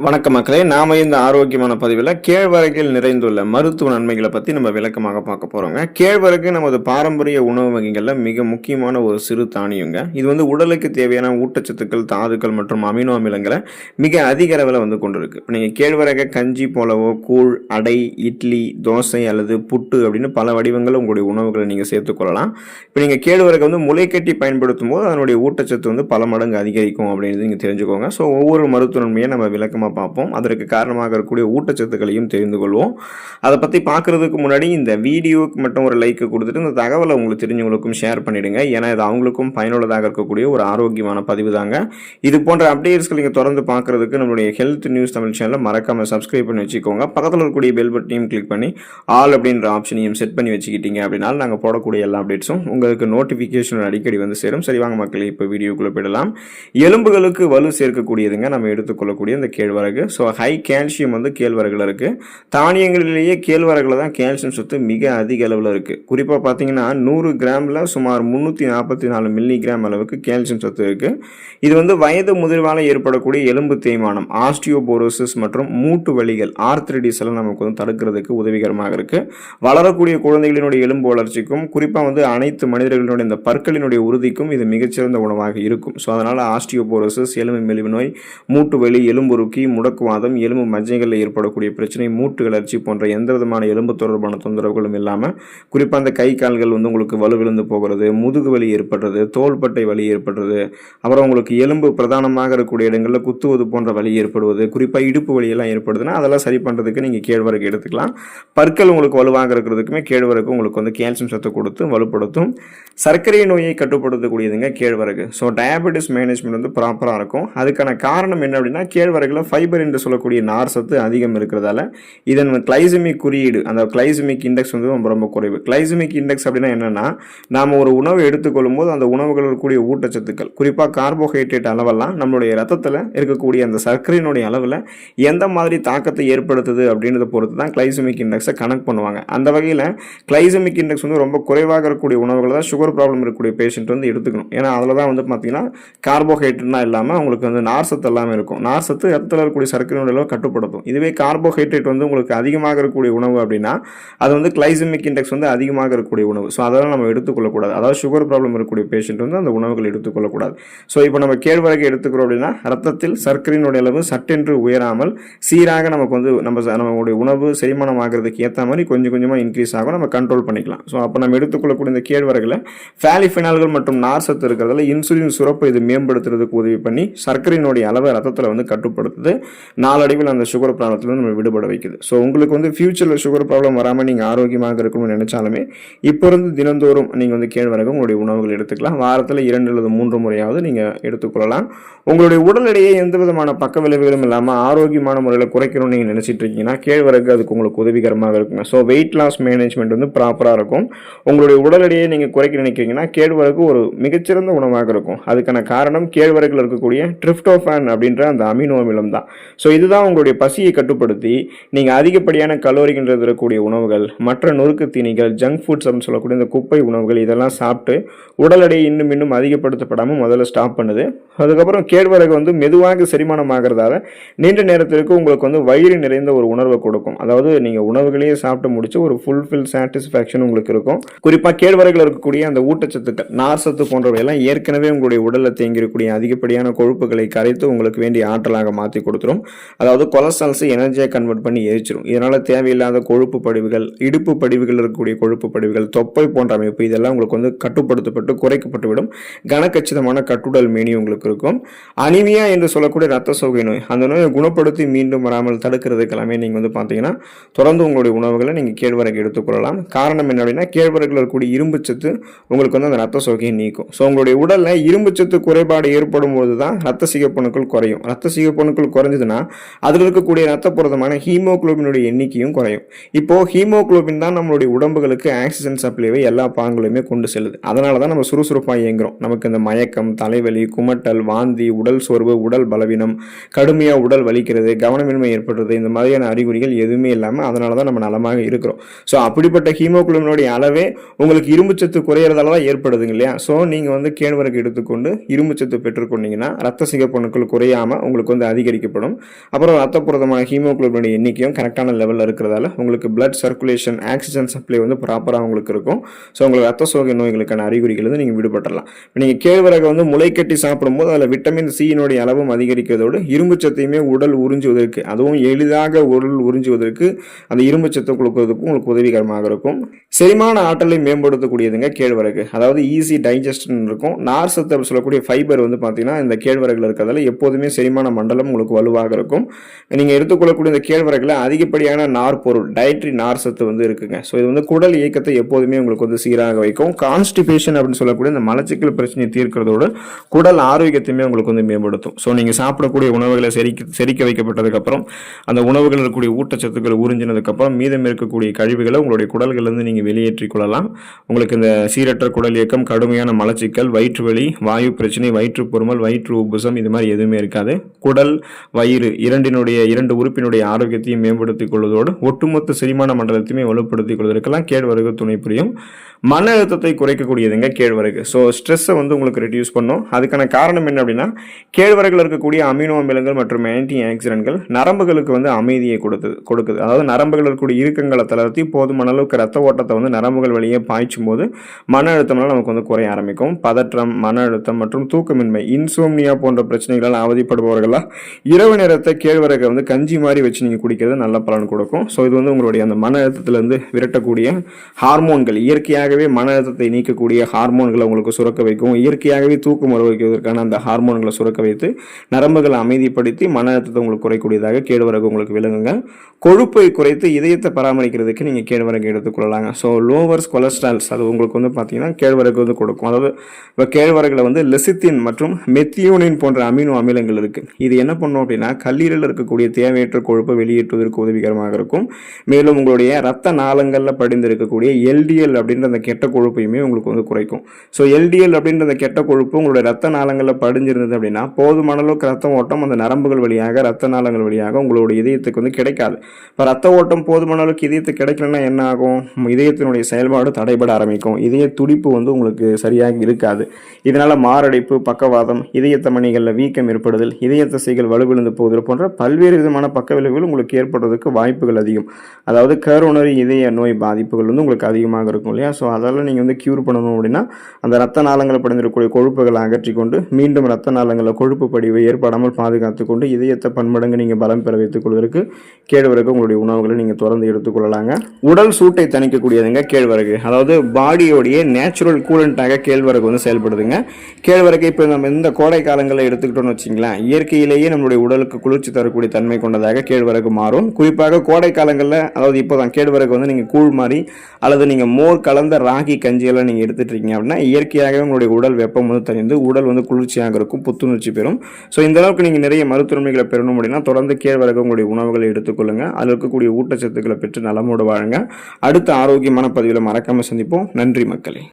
வணக்க மக்களே, நாம இந்த ஆரோக்கியமான பதிவில் கேழ்வரகில் நிறைந்துள்ள மருத்துவ நன்மைகளை பற்றி நம்ம விளக்கமாக பார்க்க போகிறோங்க. கேழ்வரகு நமது பாரம்பரிய உணவு வகைகளில் மிக முக்கியமான ஒரு சிறு தானியங்க. இது உடலுக்கு தேவையான ஊட்டச்சத்துக்கள், தாதுக்கள் மற்றும் அமினோ அமிலங்களை மிக அதிக அளவில் கொண்டிருக்கு. இப்போ நீங்கள் கேழ்வரகை கஞ்சி போலவோ, கூழ், அடை, இட்லி, தோசை அல்லது புட்டு அப்படின்னு பல வடிவங்களில் உங்களுடைய உணவுகளை நீங்கள் சேர்த்துக்கொள்ளலாம். இப்போ நீங்கள் கேழ்வரகை முளைக்கட்டி பயன்படுத்தும் போது அதனுடைய ஊட்டச்சத்து பல மடங்கு அதிகரிக்கும் அப்படின்றது நீங்கள் தெரிஞ்சுக்கோங்க. ஸோ ஒவ்வொரு மருத்துவ நன்மையை நம்ம விளக்கமாக பார்ப்போம். அதற்கு காரணமாக இருக்கக்கூடிய ஊட்டச்சத்துக்களையும் தெரிந்து கொள்வோம். அதை பற்றி பார்க்கறதுக்கு முன்னாடி இந்த வீடியோக்கு மட்டும் ஒரு லைக் கொடுத்துட்டு இந்த தகவலை உங்களுக்கு தெரிஞ்சவங்களுக்கும் ஷேர் பண்ணிடுங்க. ஏன்னா இது அவங்களுக்கும் பயனுள்ளதாக இருக்கக்கூடிய ஒரு ஆரோக்கியமான பதிவு தாங்க. இது போன்ற அப்டேட்ஸ்கள் நீங்கள் தொடர்ந்து பார்க்கறதுக்கு நம்மளுடைய ஹெல்த் நியூஸ் தமிழ் சேனலை மறக்காம சப்ஸ்கிரைப் பண்ணி வச்சுக்கோங்க. பக்கத்தில் இருக்கக்கூடிய பெல் பட்டனையும் கிளிக் பண்ணி ஆல் அப்படின்ற ஆப்ஷனையும் செட் பண்ணி வச்சுக்கிட்டீங்க அப்படின்னா நாங்கள் போடக்கூடிய எல்லா அப்டேட்ஸும் உங்களுக்கு நோட்டிஃபிகேஷன் அடிக்கடி சேரும். சரி வாங்க மக்களே, இப்போ வீடியோக்குள்ளே போயிடலாம். எலும்புகளுக்கு வலு சேர்க்கக்கூடியதுங்க நம்ம எடுத்துக்கொள்ளக்கூடிய இந்த கேழ்வரகு. ஸோ ஹை கால்சியம் கேழ்வரகுல இருக்கு. தானியங்களிலேயே கேழ்வரகுல தான் கால்சியம் சத்து மிக அதிக அளவில் இருக்கு. குறிப்பாக பார்த்தீங்கன்னா 100 கிராமில் சுமார் 344 மில்லிகிராம் அளவுக்கு கால்சியம் சத்து இருக்கு. இது வயது முதிர்வால் ஏற்படக்கூடிய எலும்பு தேய்மானம், ஆஸ்டியோபோரோசிஸ் மற்றும் மூட்டு வலிகள், ஆர்த்ரைட்டிஸ் எல்லாம் நமக்கு தடுக்கிறதுக்கு உதவிகரமாக இருக்கு. வளரக்கூடிய குழந்தைகளினுடைய எலும்பு வளர்ச்சிக்கும் குறிப்பாக அனைத்து மனிதர்களுடைய இந்த பற்களினுடைய உறுதிக்கும் இது மிகச்சிறந்த உணவாக இருக்கும். ஸோ அதனால ஆஸ்டியோபோரோசிஸ், எலும்பு மெலிவு நோய், மூட்டு வலி, எலும்புருக்கி, முடக்குவாதம், எலும்பு மஜ்ஜைகளில் ஏற்படக்கூடிய பிரச்சனை, மூட்டு கிளர்ச்சி போன்ற எந்த விதமான எலும்பு தொடர்பான தொந்தரவுகளும் இல்லாமல் குறிப்பாக அந்த கை கால்கள் உங்களுக்கு வலுவிழந்து போகிறது, முதுகு வலி ஏற்படுறது, தோள்பட்டை வலி ஏற்படுறது, அப்புறம் உங்களுக்கு எலும்பு பிரதானமாக இருக்கக்கூடிய இடங்களில் குத்துவது போன்ற வலி ஏற்படுவது, குறிப்பாக இடுப்பு வலியெல்லாம் ஏற்படுதுன்னா அதெல்லாம் சரி பண்ணுறதுக்கு நீங்கள் கேழ்வரகு எடுத்துக்கலாம். பற்கள் உங்களுக்கு வலுவாக இருக்கிறதுக்குமே கேழ்வரகு உங்களுக்கு கால்சியம் சத்து கொடுத்து வலுப்படுத்தும். சர்க்கரை நோயை கட்டுப்படுத்தக்கூடியதுங்க கேழ்வரகு. ஸோ டயபெட்டிஸ் மேனேஜ்மெண்ட் ப்ராப்பராக இருக்கும். அதுக்கான காரணம் என்ன அப்படின்னா கேழ்வரகுல ஃபைபர் என்று சொல்லக்கூடிய நார் சத்து அதிகம் இருக்கிறதால இதன் கிளைசமிக் குறியீடு, அந்த கிளைசமிக் இண்டெக்ஸ் ரொம்ப ரொம்ப குறைவு. கிளைசமிக் இண்டெக்ஸ் அப்படின்னா என்னன்னா, நாம ஒரு உணவை எடுத்துக்கொள்ளும் போது அந்த உணவுகள் இருக்கக்கூடிய ஊட்டச்சத்துக்கள், குறிப்பாக கார்போஹைட்ரேட் அளவெல்லாம் நம்மளுடைய ரத்தத்தில் இருக்கக்கூடிய அந்த சர்க்கரையினுடைய அளவில் எந்த மாதிரி தாக்கத்தை ஏற்படுத்துது அப்படின்றத பொறுத்து தான் கிளைசமிக் இண்டெக்ஸை கனெக்ட் பண்ணுவாங்க. அந்த வகையில் கிளைசமிக் இண்டெக்ஸ் ரொம்ப குறைவாக இருக்கக்கூடிய உணவுகளை தான் சுகர் ப்ராப்ளம் இருக்கக்கூடிய பேஷண்ட் எடுத்துக்கணும். ஏன்னா அதில் தான் பார்த்தீங்கன்னா கார்போஹைட்ரேட்னா இல்லாமல் உங்களுக்கு நார் சத்து எல்லாமே இருக்கும். நார் சத்து ரத்தத்தில் இருக்கக்கூடிய சர்க்கரையினுடைய அளவு கட்டுப்படுத்தும். இதுவே கார்போஹைட்ரேட் உங்களுக்கு அதிகமாக இருக்கக்கூடிய உணவு அப்படின்னா அது கிளைசமிக் இண்டெக்ஸ் அதிகமாக இருக்கக்கூடிய உணவு. ஸோ அதெல்லாம் நம்ம எடுத்துக்கொள்ளக்கூடாது. அதாவது சுகர் ப்ராப்ளம் இருக்கக்கூடிய பேஷண்ட் அந்த உணவுகள் எடுத்துக்கொள்ளக்கூடாது. ஸோ இப்போ நம்ம கேழ்வரகு எடுத்துக்கிறோம் அப்படின்னா ரத்தத்தில் சர்க்கரையினுடைய அளவு சட்டென்று உயராமல் சீராக நமக்கு நம்மளுடைய உணவு செரிமானம் ஆகிறதுக்கு ஏற்ற மாதிரி கொஞ்சம் கொஞ்சமாக இன்க்ரீஸ் ஆகும், நம்ம கண்ட்ரோல் பண்ணிக்கலாம். ஸோ அப்போ நம்ம எடுத்துக்கொள்ளக்கூடிய இந்த கேழ்வரகுல ஃபேலிஃபினால்கள் மற்றும் நார் சத்து இருக்கிறதுல இன்சுலின் சுரப்பை இது மேம்படுத்துறதுக்கு உதவி பண்ணி சர்க்கரையினுடைய அளவை ரத்தத்தில் கட்டுப்படுத்துது. நாளடைவில் அந்த சுகர் ப்ராப்ளத்தில் நம்ம விடுபட வைக்குது. ஸோ உங்களுக்கு ஃபியூச்சரில் சுகர் ப்ராப்ளம் வராமல் நீங்கள் ஆரோக்கியமாக இருக்கணும்னு நினைச்சாலுமே இப்போ இருந்து தினந்தோறும் நீங்கள் கேழ்வரகு உங்களுடைய உணவுகள் எடுத்துக்கலாம். வாரத்தில் 2 அல்லது 3 முறையாவது நீங்கள் எடுத்துக்கொள்ளலாம். உங்களுடைய உடல் எடையை எந்த விதமான பக்க விளைவுகளும் இல்லாமல் ஆரோக்கியமான முறையில் குறைக்கணும்னு நீங்கள் நினைச்சிட்டு இருக்கீங்கன்னா கேழ்வரகு அதுக்கு உங்களுக்கு உதவிகரமாக இருக்குங்க. ஸோ வெயிட் லாஸ் மேனேஜ்மெண்ட் ப்ராப்பராக இருக்கும். உங்களுடைய உடல் எடையை நீங்கள் குறைக்க நினைக்கிறீங்கன்னா கேழ்வரகு ஒரு மிகச்சிறந்த உணவாக இருக்கும். அதுக்கான காரணம் கேழ்வரகுல இருக்கக்கூடிய ட்ரிப்டோஃபான் அப்படின்ற அந்த அமினோ அமிலம் தான். ஸோ இதுதான் உங்களுடைய பசியை கட்டுப்படுத்தி நீங்கள் அதிகப்படியான கலோரிகள் இருக்கக்கூடிய உணவுகள், மற்ற நொறுக்கு தீனிகள், ஜங்க் ஃபுட்ஸ் அப்படின்னு சொல்லக்கூடிய இந்த குப்பை உணவுகள் இதெல்லாம் சாப்பிட்டு உடல் எடை இன்னும் அதிகப்படுத்தப்படாமல் முதல்ல ஸ்டாப் பண்ணுது. அதுக்கப்புறம் கேழ்வரகு மெதுவாக செரிமானம் ஆகிறதால நீண்ட நேரத்திற்கு உங்களுக்கு வயிறு நிறைந்த ஒரு உணர்வை கொடுக்கும். அதாவது நீங்கள் உணவுகளையே சாப்பிட்டு முடிச்சு ஒரு ஃபுல்ஃபில் சாட்டிஸ்ஃபேக்ஷன் உங்களுக்கு இருக்கும். குறிப்பாக கேழ்வரகுல இருக்கக்கூடிய அந்த ஊட்டச்சத்துக்கள், நார் சத்து போன்றவை எல்லாம் ஏற்கனவே உங்களுடைய உடலில் தேங்கியிருக்கக்கூடிய அதிகப்படியான கொழுப்புகளை கரைத்து உங்களுக்கு வேண்டிய ஆற்றலாக மாற்றி கொடுத்துரும். அதாவது கொலஸ்ட்ரால்ஸை எனர்ஜியாக கன்வெர்ட் பண்ணி எரிச்சிடும். இதனால் தேவையில்லாத கொழுப்பு படிவுகள், இடுப்பு படிவுகள் இருக்கக்கூடிய கொழுப்பு படிவுகள், தொப்பை போன்ற அமைப்பு இதெல்லாம் உங்களுக்கு கட்டுப்படுத்தப்பட்டு குறைக்கப்பட்டுவிடும். கனக்கச்சிதமான கட்டுடல் மேனி உங்களுக்கு இருக்கும். அனிமியா என்று சொல்லக்கூடிய ரத்த சோகை நோய், அந்த நோயை குணப்படுத்தி மீண்டும் வராமல் தடுக்கிறதுக்கு எல்லாமே நீங்கள் பார்த்தீங்கன்னா தொடர்ந்து உங்களுடைய உணவுகளை நீங்கள் கேழ்வரகு எடுத்துக்கொள்ளலாம். காரணம் என்ன அப்படின்னா கேழ்வரகுல இருக்கக்கூடிய இரும்பு சத்து உங்களுக்கு அந்த ரத்த சோகையை நீக்கும். ஸோ உங்களுடைய உடலில் இரும்பு சத்து குறைபாடு ஏற்படும் போது தான் ரத்த சிகப்பணுக்கள் குறையும். ரத்த சிகப்பணுக்கள் குறைஞ்சதுன்னா அதில் இருக்கக்கூடிய ரத்த புரதமான ஹீமோகுளோபினுடைய எண்ணிக்கையும் குறையும். இப்போ ஹீமோகுளோபின் தான் நம்மளுடைய உடம்புகளுக்கு ஆக்சிஜன் சப்ளைவை எல்லா பாகங்களுமே கொண்டு செல்லுது. அதனால தான் நம்ம சுறுசுறுப்பாக இயங்குறோம். நமக்கு இந்த மயக்கம், தலைவலி, குமட்டல், வாந்தி, உடல் சோர்வு, உடல் பலவீனம், கடுமையாக உடல் வலிக்கிறது, கவனமின்மை ஏற்படுறது, இந்த மாதிரியான அறிகுறிகள் எதுவுமே இல்லாமல் அதனால தான் நம்ம நலமாக இருக்கிறோம். ஸோ அப்படிப்பட்ட ஹீமோகுளோபினுடைய அளவே உங்களுக்கு இரும்புச்சத்து குறையிறதால தான் ஏற்படுதுங்க இல்லையா? ஸோ நீங்கள் கேழ்வரகு எடுத்துக்கொண்டு இரும்புச்சத்து பெற்றுக்கொண்டீங்கன்னா ரத்த சிகப்பணுக்கள் குறையாமல் உங்களுக்கு அதிகரிக்க வைக்கப்படும். அப்புறம் ரத்த புரதமான ஹீமோகுளோபின் எண்ணிக்கையும் கரெக்டான லெவலில் இருக்கிறதால உங்களுக்கு பிளட் சர்க்குலேஷன் ஆக்சிஜன் சப்ளை வந்து ப்ராப்பராக உங்களுக்கு இருக்கும். ஸோ உங்களுக்கு ரத்த சோகை நோய்களுக்கான அறிகுறிகள் வந்து நீங்கள் விடுபட்டலாம். நீங்கள் கேழ்வரகை வந்து முளைக்கட்டி சாப்பிடும்போது அதில் விட்டமின் சியினுடைய அளவும் அதிகரிக்கிறதோடு இரும்பு சத்தையுமே உடல் உறிஞ்சுவதற்கு, அதுவும் எளிதாக உடல் உறிஞ்சுவதற்கு அந்த இரும்பு சத்தை கொடுக்கறதுக்கும் உங்களுக்கு உதவிகரமாக இருக்கும். செரிமான ஆற்றலை மேம்படுத்தக்கூடியதுங்க கேழ்வரகு. அதாவது ஈஸி டைஜஸ்டன் இருக்கும். நார் சத்து அப்படி சொல்லக்கூடிய ஃபைபர் வந்து பார்த்தீங்கன்னா இந்த கேழ்வரகுல இருக்கிறதால எப்போதுமே செரிமான மண்டலம் உங்களுக்கு வலுவாக இருக்கும். நீங்கள் எடுத்துக்கொள்ளக்கூடிய இந்த கேழ்வரகுல அதிகப்படியான நார் பொருள் டயட்ரி நார் சத்து வந்து இருக்குங்க. ஸோ இது வந்து குடல் இயக்கத்தை எப்போதுமே உங்களுக்கு வந்து சீராக வைக்கும். கான்ஸ்டிபேஷன் அப்படின்னு சொல்லக்கூடிய இந்த மலச்சிக்கல் பிரச்சனையை தீர்க்கிறதோடு குடல் ஆரோக்கியத்தையுமே உங்களுக்கு வந்து மேம்படுத்தும். ஸோ நீங்கள் சாப்பிடக்கூடிய உணவுகளை செரிக்க வைக்கப்பட்டதுக்கப்புறம் அந்த உணவுகள் இருக்கக்கூடிய ஊட்டச்சத்துக்களை உறிஞ்சினதுக்கப்புறம் மீதம் இருக்கக்கூடிய கழிவுகளை உங்களுடைய குடல்களிலிருந்து நீங்கள் வெளியேற்றிக் கொள்ளலாம். உங்களுக்கு இந்த சீரற்ற குடல் இயக்கம், கடுமையான மலச்சிக்கல், வயிற்று வலி, வாயு பிரச்சனை, வயிற்று பொறுமல், வயிற்று உப்புசம் இது மாதிரி எதுவுமே இருக்காது. குடல் வயிறு இரண்டு உறுப்பினுடைய ஆரோக்கியத்தையும் மேம்படுத்திக் கொள்வதோடு ஒட்டுமொத்த செரிமான மண்டலத்தையுமே வலுப்படுத்திக் கொள்வதற்கெல்லாம் கேழ்வரகு துணை புரியும். மன அழுத்தத்தை குறைக்கக்கூடியதுங்க கேழ்வரகு. ஸோ ஸ்ட்ரெஸ்ஸை வந்து உங்களுக்கு ரெடியூஸ் பண்ணும். அதுக்கான காரணம் என்ன அப்படின்னா கேழ்வரகுல இருக்கக்கூடிய அமினோ அமிலங்கள் மற்றும் ஆன்டி ஆக்சிடென்ட்கள் நரம்புகளுக்கு வந்து அமைதியை கொடுக்குது. அதாவது நரம்புகள் இருக்கக்கூடிய இறுக்கங்களை தளர்த்தி போதுமான அளவுக்கு ரத்த ஓட்டத்தை வந்து நரம்புகள் வழியே பாய்ச்சும் போது மன அழுத்தம்லாம் நமக்கு வந்து குறைய ஆரம்பிக்கும். பதற்றம், மன அழுத்தம் மற்றும் தூக்கமின்மை, இன்சோம்னியா போன்ற பிரச்சனைகளால் அவதிப்படுபவர்களா இரவு நேரத்தை கேழ்வரகை வந்து கஞ்சி மாதிரி வச்சு நீங்கள் குடிக்கிறது நல்ல பலன் கொடுக்கும். ஸோ இது வந்து உங்களுடைய அந்த மன அழுத்தத்திலிருந்து விரட்டக்கூடிய ஹார்மோன்கள், இயற்கையாகவே மன அழுத்தத்தை நீக்கக்கூடிய ஹார்மோன்களை உங்களுக்கு சுரக்க வைக்கும். இயற்கையாகவே தூக்கம் வர வைக்கிறதுக்கான அந்த ஹார்மோன்களை சுரக்க வைத்து நரம்புகளை அமைதிப்படுத்தி மன அழுத்தத்தை உங்களுக்கு குறைக்கூடியதாக கேழ்வரகு உங்களுக்கு விளங்குங்க. கொழுப்பை குறைத்து இதயத்தை பராமரிக்கிறதுக்கு நீங்கள் கேழ்வரகு எடுத்துக்கொள்ளலாங்க. ஸோ லோவர்ஸ் கொலஸ்ட்ரால்ஸ் அது உங்களுக்கு வந்து பார்த்தீங்கன்னா கேழ்வரகு வந்து கொடுக்கும். அதாவது இப்போ கேழ்வரகுல வந்து லெசித்தின் மற்றும் மெத்தியோனின் போன்ற அமினோ அமிலங்கள் இருக்குது. இது என்ன பண்ணும் அப்படின்னா கல்லீரலில் இருக்கக்கூடிய தேவையற்ற கொழுப்பை வெளியேற்றுவதற்கு உதவிகரமாக இருக்கும். மேலும் உங்களுடைய ரத்த நாளங்களில் படிந்து இருக்கக்கூடிய எல்டிஎல் அப்படின்ற அந்த கெட்ட கொழுப்பையுமே உங்களுக்கு வந்து குறைக்கும். ஸோ எல்டிஎல் அப்படின்ற அந்த கெட்ட கொழுப்பு உங்களுடைய ரத்த நாளங்களில் படிஞ்சிருந்தது அப்படின்னா போதுமான அளவுக்கு ரத்த ஓட்டம் அந்த நரம்புகள் வழியாக ரத்த நாளங்கள் வழியாக உங்களுடைய இதயத்துக்கு வந்து கிடைக்காது. இப்போ ரத்த ஓட்டம் போதுமான அளவுக்கு இதயத்துக்கு கிடைக்கலன்னா என்ன ஆகும்? இதயத்தினுடைய செயல்பாடு தடைபட ஆரம்பிக்கும். இதய துடிப்பு வந்து உங்களுக்கு சரியாக இருக்காது. இதனால மாரடைப்பு, பக்கவாதம், இதய தமனிகளில் வீக்கம் ஏற்படுதல், இதய தசைகள் வலுவிழந்து போகுதல் போன்ற பல்வேறு விதமான பக்க விளைவுகள் உங்களுக்கு ஏற்படுவதற்கு வாய்ப்புகள் அதிகம். அதாவது கரோனரி இதய நோய் பாதிப்புகள் வந்து உங்களுக்கு அதிகமாக இருக்கும் இல்லையா? ஸோ அதெல்லாம் நீங்கள் வந்து க்யூர் பண்ணணும் அப்படின்னா அந்த ரத்த நாளங்களை படிந்திருக்கக்கூடிய கொழுப்புகளை அகற்றிக்கொண்டு மீண்டும் ரத்த நாளங்களில் கொழுப்பு படிவை ஏற்படாமல் பாதுகாத்து கொண்டு இதயத்தை பன்மடங்கு நீங்கள் பலம் பெற வைத்துக் கொள்வதற்கு கேழ்வரகு உங்களுடைய உணவுகளை நீங்கள் தொடர்ந்து எடுத்துக்கொள்ளலாங்க. உடல் சூட்டை தணிக்கக்கூடியதுங்க கேழ்வரகு. அதாவது பாடியோடைய நேச்சுரல் கூலண்டாக கேழ்வரகு வந்து செயல்படுதுங்க. கேழ்வரகு இப்போ நம்ம இந்த கோடை காலங்களில் எடுத்துக்கிட்டோம்னு வச்சிங்களேன், இயற்கையிலேயே நம்மளுடைய உடலுக்கு குளிர்ச்சி தரக்கூடிய தன்மை கொண்டதாக கேழ்வரகு மாறும். குறிப்பாக கோடை காலங்களில், அதாவது இப்போ தான் கேழ்வரகு வந்து நீங்கள் கூழ் மாதிரி அல்லது நீங்கள் மோர் கலந்த ராகி கஞ்சியெல்லாம் நீங்கள் எடுத்துட்டு இருக்கீங்க அப்படின்னா இயற்கையாகவே உங்களுடைய உடல் வெப்பம் வந்து தணிந்து உடல் வந்து குளிர்ச்சியாக இருக்கும், புத்துணர்ச்சி பெறும். ஸோ இந்த அளவுக்கு நீங்கள் நிறைய மருத்துவமைகளை பெறணும் அப்படின்னா தொடர்ந்து கேழ்வரகு உங்களுடைய உணவுகளை எடுத்துக்கொள்ளுங்க. அதில் இருக்கக்கூடிய ஊட்டச்சத்துக்களை பெற்று நலமோடு வாழுங்க. அடுத்த ஆரோக்கியமான பதிவில் மறக்காமல் சந்திப்போம். நன்றி மக்களே.